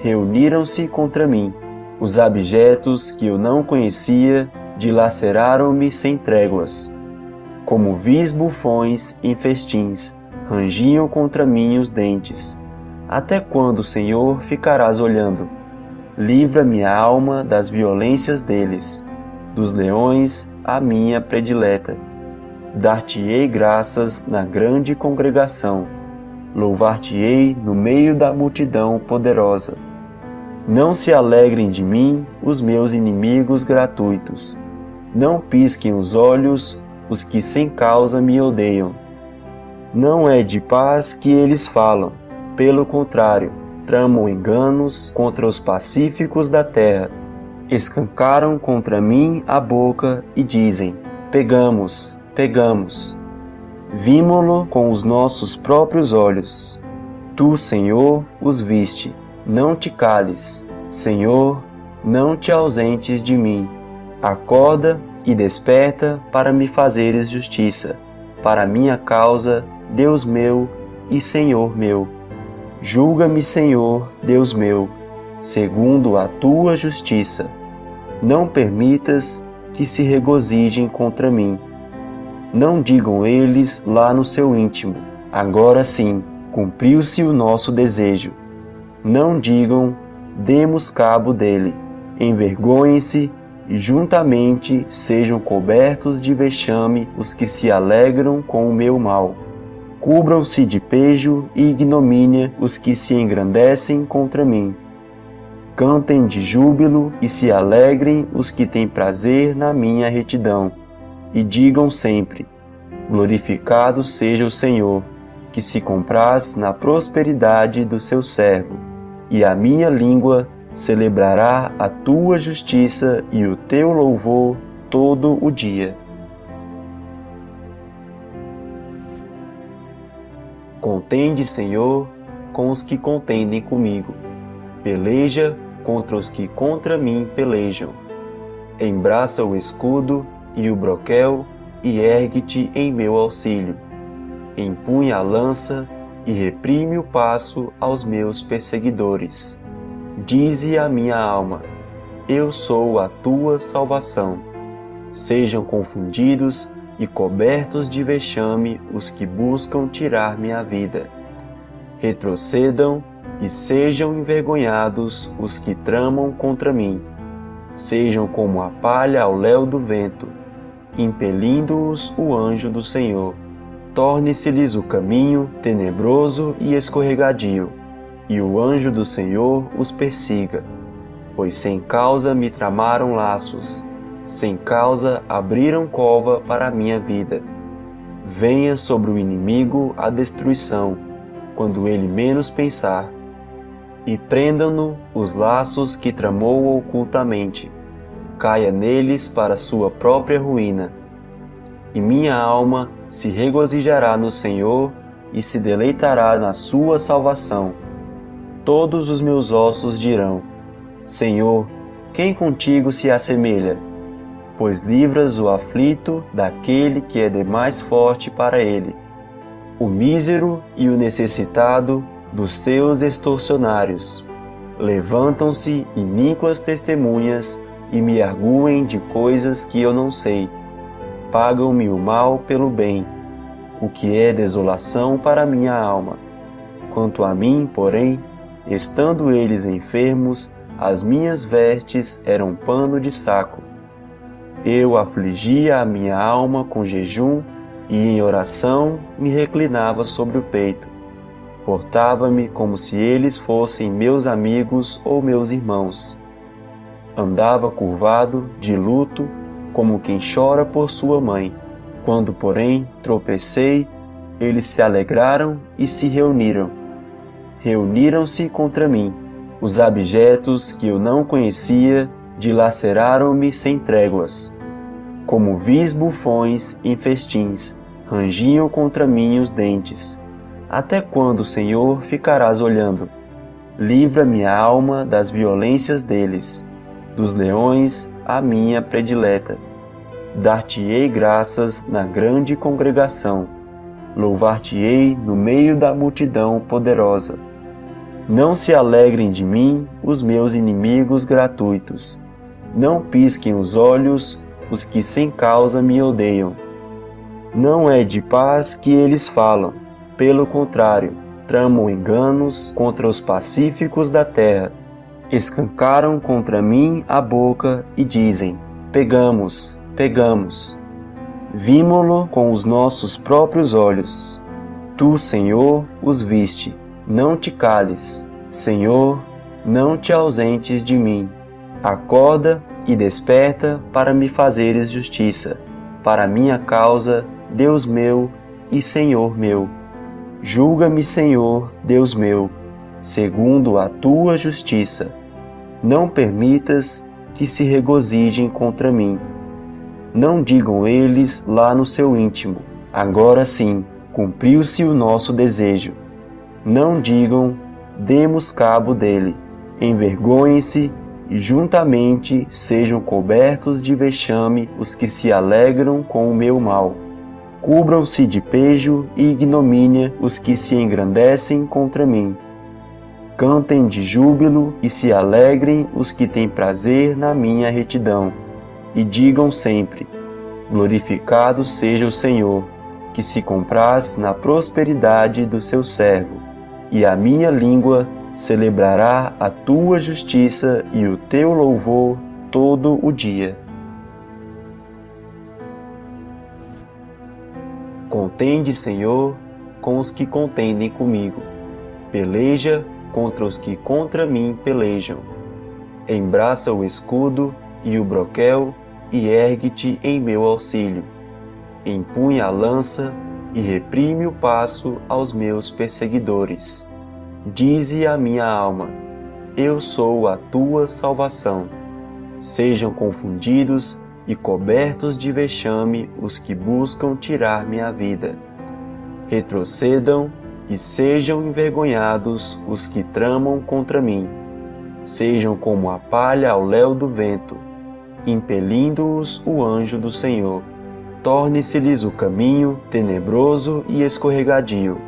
Reuniram-se contra mim. Os abjetos que eu não conhecia dilaceraram-me sem tréguas. Como vis bufões em festins, rangiam contra mim os dentes. Até quando, Senhor, ficarás olhando? Livra minha alma das violências deles, dos leões a minha predileta. Dar-te-ei graças na grande congregação, louvar-te-ei no meio da multidão poderosa. Não se alegrem de mim os meus inimigos gratuitos, não pisquem os olhos os que sem causa me odeiam. Não é de paz que eles falam, pelo contrário, tramam enganos contra os pacíficos da terra. Escancaram contra mim a boca e dizem: pegamos, pegamos. Vimo-lo com os nossos próprios olhos. Tu, Senhor, os viste, não te cales. Senhor, não te ausentes de mim. Acorda e desperta para me fazeres justiça, para minha causa, Deus meu e Senhor meu. Julga-me, Senhor, Deus meu, segundo a tua justiça. Não permitas que se regozijem contra mim. Não digam eles lá no seu íntimo: agora sim, cumpriu-se o nosso desejo. Não digam: demos cabo dele. Envergonhem-se e juntamente sejam cobertos de vexame os que se alegram com o meu mal. Cubram-se de pejo e ignomínia os que se engrandecem contra mim. Cantem de júbilo e se alegrem os que têm prazer na minha retidão. E digam sempre: glorificado seja o Senhor, que se compraz na prosperidade do seu servo. E a minha língua celebrará a tua justiça e o teu louvor todo o dia. Contende, Senhor, com os que contendem comigo. Peleja contra os que contra mim pelejam. Embraça o escudo e o broquel e ergue-te em meu auxílio. Empunha a lança e reprime o passo aos meus perseguidores. Dize a minha alma: eu sou a tua salvação. Sejam confundidos e cobertos de vexame os que buscam tirar minha vida. Retrocedam e sejam envergonhados os que tramam contra mim. Sejam como a palha ao léu do vento, impelindo-os o anjo do Senhor. Torne-se-lhes o caminho tenebroso e escorregadio, e o anjo do Senhor os persiga. Pois sem causa me tramaram laços, sem causa abriram cova para a minha vida. Venha sobre o inimigo a destruição, quando ele menos pensar, e prendam-no os laços que tramou ocultamente, caia neles para sua própria ruína. E minha alma se regozijará no Senhor e se deleitará na sua salvação. Todos os meus ossos dirão: Senhor, quem contigo se assemelha? Pois livras o aflito daquele que é demais forte para ele, o mísero e o necessitado dos seus extorsionários. Levantam-se iníquas testemunhas e me arguem de coisas que eu não sei. Pagam-me o mal pelo bem, o que é desolação para minha alma. Quanto a mim, porém, estando eles enfermos, as minhas vestes eram pano de saco. Eu afligia a minha alma com jejum e em oração me reclinava sobre o peito. Portava-me como se eles fossem meus amigos ou meus irmãos. Andava curvado, de luto, como quem chora por sua mãe. Quando, porém, tropecei, eles se alegraram e se reuniram. Reuniram-se contra mim. Os abjetos que eu não conhecia dilaceraram-me sem tréguas. Como vis bufões em festins, rangiam contra mim os dentes. Até quando, Senhor, ficarás olhando? Livra minha alma das violências deles, dos leões a minha predileta. Dar-te-ei graças na grande congregação, louvar-te-ei no meio da multidão poderosa. Não se alegrem de mim os meus inimigos gratuitos, não pisquem os olhos os que sem causa me odeiam. Não é de paz que eles falam, pelo contrário, tramam enganos contra os pacíficos da terra. Escancaram contra mim a boca e dizem: pegamos, pegamos. Vimo-lo com os nossos próprios olhos. Tu, Senhor, os viste. Não te cales, Senhor, não te ausentes de mim. Acorda e desperta para me fazeres justiça, para minha causa, Deus meu e Senhor meu. Julga-me, Senhor, Deus meu, segundo a tua justiça. Não permitas que se regozijem contra mim. Não digam eles lá no seu íntimo: agora sim, cumpriu-se o nosso desejo. Não digam: demos cabo dele. Envergonhem-se e juntamente sejam cobertos de vexame os que se alegram com o meu mal. Cubram-se de pejo e ignomínia os que se engrandecem contra mim. Cantem de júbilo e se alegrem os que têm prazer na minha retidão. E digam sempre: glorificado seja o Senhor, que se compraz na prosperidade do seu servo. E a minha língua celebrará a tua justiça e o teu louvor todo o dia. Contende, Senhor, com os que contendem comigo. Peleja contra os que contra mim pelejam. Embraça o escudo e o broquel e ergue-te em meu auxílio. Empunha a lança e reprime o passo aos meus perseguidores. Dize a minha alma: eu sou a tua salvação. Sejam confundidos e cobertos de vexame os que buscam tirar minha vida. Retrocedam e sejam envergonhados os que tramam contra mim. Sejam como a palha ao léu do vento, impelindo-os o anjo do Senhor. Torne-se-lhes o caminho tenebroso e escorregadio,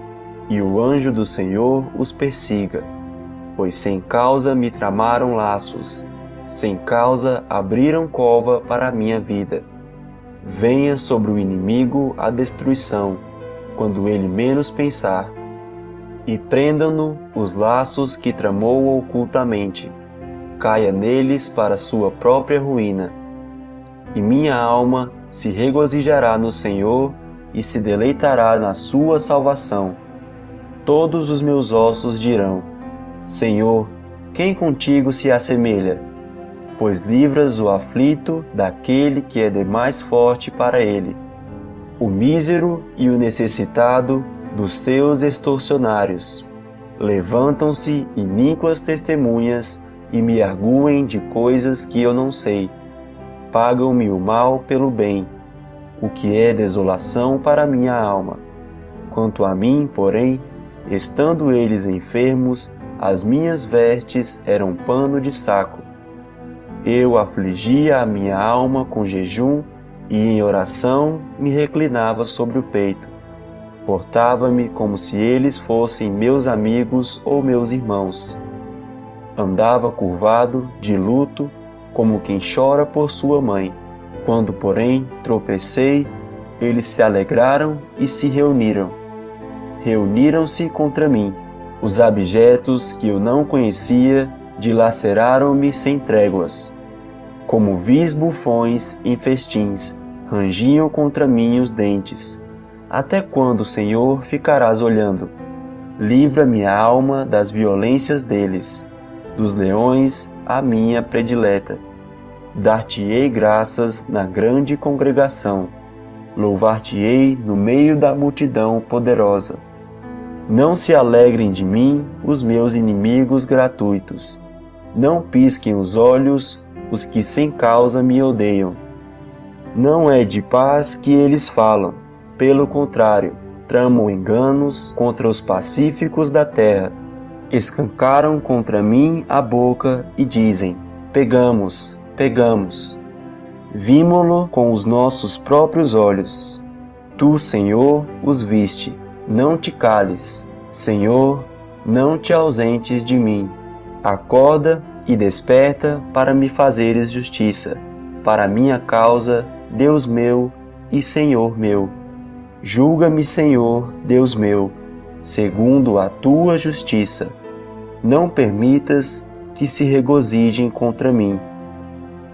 e o anjo do Senhor os persiga. Pois sem causa me tramaram laços, sem causa abriram cova para a minha vida. Venha sobre o inimigo a destruição, quando ele menos pensar, e prendam-no os laços que tramou ocultamente, caia neles para sua própria ruína. E minha alma se regozijará no Senhor e se deleitará na sua salvação. Todos os meus ossos dirão: Senhor, quem contigo se assemelha? pois livras o aflito daquele que é demais forte para ele. O mísero e o necessitado dos seus extorsionários. Levantam-se iníquas testemunhas e me arguem de coisas que eu não sei. Pagam-me o mal pelo bem, o que é desolação para minha alma. Quanto a mim, porém, estando eles enfermos, as minhas vestes eram pano de saco. Eu afligia a minha alma com jejum e em oração me reclinava sobre o peito. Portava-me como se eles fossem meus amigos ou meus irmãos. Andava curvado, de luto, como quem chora por sua mãe. Quando, porém, tropecei, eles se alegraram e se reuniram. Reuniram-se contra mim. Os abjetos que eu não conhecia dilaceraram-me sem tréguas. Como vis bufões em festins, rangiam contra mim os dentes. Até quando, Senhor, ficarás olhando? Livra minha alma das violências deles, dos leões a minha predileta. Dar-te-ei graças na grande congregação, louvar-te-ei no meio da multidão poderosa. Não se alegrem de mim os meus inimigos gratuitos, não pisquem os olhos os que sem causa me odeiam. Não é de paz que eles falam, pelo contrário, tramam enganos contra os pacíficos da terra. Escancaram contra mim a boca e dizem: pegamos, pegamos. Vimo-lo com os nossos próprios olhos. Tu, Senhor, os viste. Não te cales, Senhor, não te ausentes de mim. Acorda e desperta para me fazeres justiça, para minha causa, Deus meu e Senhor meu. Julga-me, Senhor, Deus meu, segundo a tua justiça. Não permitas que se regozijem contra mim.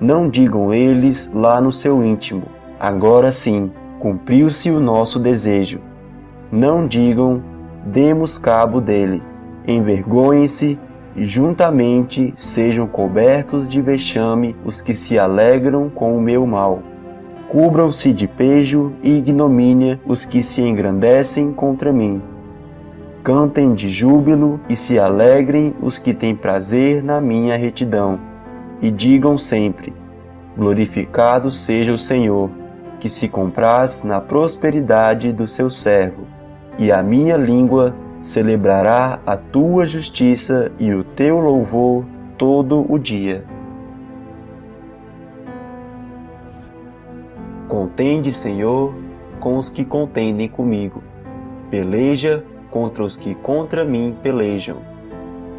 Não digam eles lá no seu íntimo: agora sim, cumpriu-se o nosso desejo. Não digam: demos cabo dele. Envergonhem-se e juntamente sejam cobertos de vexame os que se alegram com o meu mal. Cubram-se de pejo e ignomínia os que se engrandecem contra mim. Cantem de júbilo e se alegrem os que têm prazer na minha retidão. E digam sempre: glorificado seja o Senhor, que se compraz na prosperidade do seu servo. E a minha língua celebrará a tua justiça e o teu louvor todo o dia. Contende, Senhor, com os que contendem comigo. Peleja contra os que contra mim pelejam.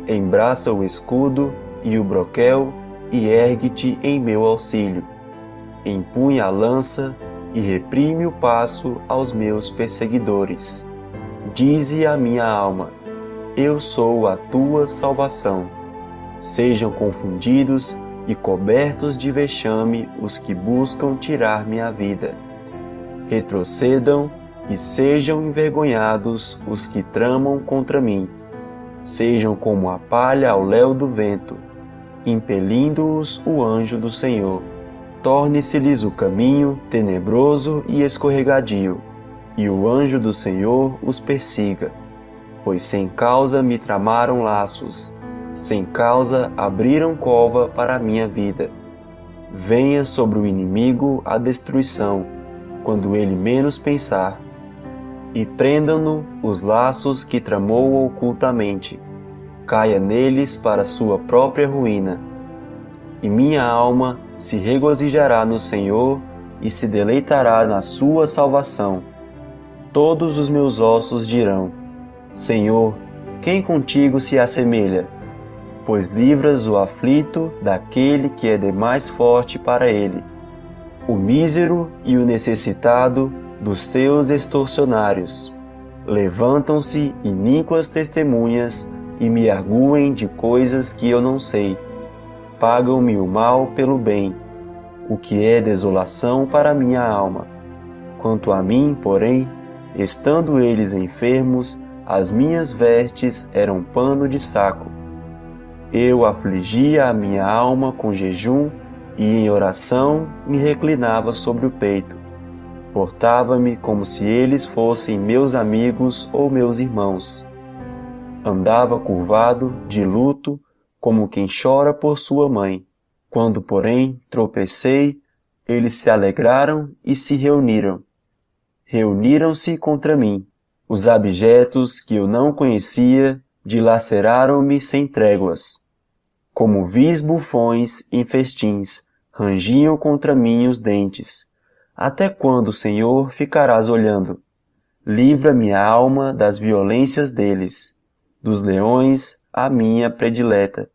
Embraça o escudo e o broquel e ergue-te em meu auxílio. Empunha a lança e reprime o passo aos meus perseguidores. Dize a minha alma: eu sou a tua salvação. Sejam confundidos e cobertos de vexame os que buscam tirar minha vida. Retrocedam e sejam envergonhados os que tramam contra mim. Sejam como a palha ao léu do vento, impelindo-os o anjo do Senhor. Torne-se-lhes o caminho tenebroso e escorregadio, e o anjo do Senhor os persiga. Pois sem causa me tramaram laços, sem causa abriram cova para a minha vida. Venha sobre o inimigo a destruição, quando ele menos pensar, e prendam-no os laços que tramou ocultamente. Caia neles para sua própria ruína. E minha alma se regozijará no Senhor e se deleitará na sua salvação. Todos os meus ossos dirão: Senhor, quem contigo se assemelha? Pois livras o aflito daquele que é demais forte para ele. O mísero e o necessitado dos seus extorsionários. Levantam-se iníquas testemunhas e me arguem de coisas que eu não sei. Pagam-me o mal pelo bem, o que é desolação para minha alma. Quanto a mim, porém, estando eles enfermos, as minhas vestes eram pano de saco. Eu afligia a minha alma com jejum e em oração me reclinava sobre o peito. Portava-me como se eles fossem meus amigos ou meus irmãos. Andava curvado, de luto, como quem chora por sua mãe. Quando, porém, tropecei, eles se alegraram e se reuniram. Reuniram-se contra mim. Os abjetos que eu não conhecia dilaceraram-me sem tréguas. Como vis bufões em festins, rangiam contra mim os dentes. Até quando, Senhor, ficarás olhando? Livra minha alma das violências deles, dos leões a minha predileta.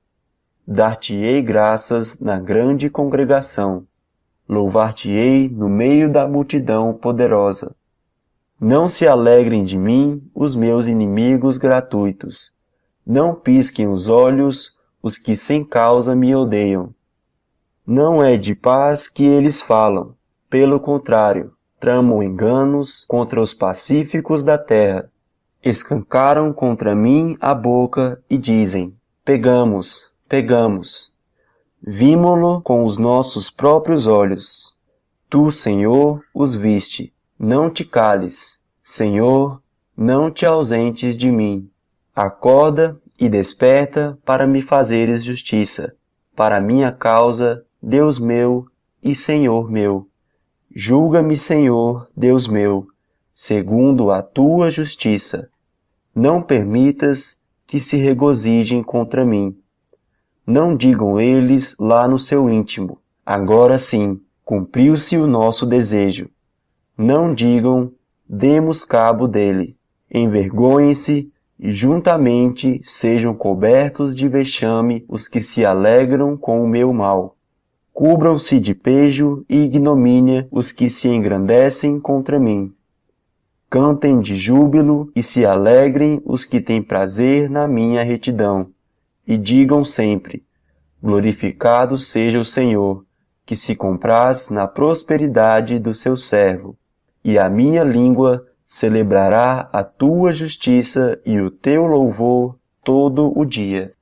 Dar-te-ei graças na grande congregação. Louvar-te-ei no meio da multidão poderosa. Não se alegrem de mim os meus inimigos gratuitos. Não pisquem os olhos os que sem causa me odeiam. Não é de paz que eles falam. Pelo contrário, tramam enganos contra os pacíficos da terra. Escancaram contra mim a boca e dizem: pegamos, pegamos. Vimo-lo com os nossos próprios olhos. Tu, Senhor, os viste. Não te cales, Senhor, não te ausentes de mim. Acorda e desperta para me fazeres justiça, para minha causa, Deus meu e Senhor meu. Julga-me, Senhor, Deus meu, segundo a tua justiça. Não permitas que se regozijem contra mim. Não digam eles lá no seu íntimo: agora sim, cumpriu-se o nosso desejo. Não digam: demos cabo dele. Envergonhem-se e juntamente sejam cobertos de vexame os que se alegram com o meu mal. Cubram-se de pejo e ignomínia os que se engrandecem contra mim. Cantem de júbilo e se alegrem os que têm prazer na minha retidão. E digam sempre: glorificado seja o Senhor, que se compraz na prosperidade do seu servo. E a minha língua celebrará a tua justiça e o teu louvor todo o dia.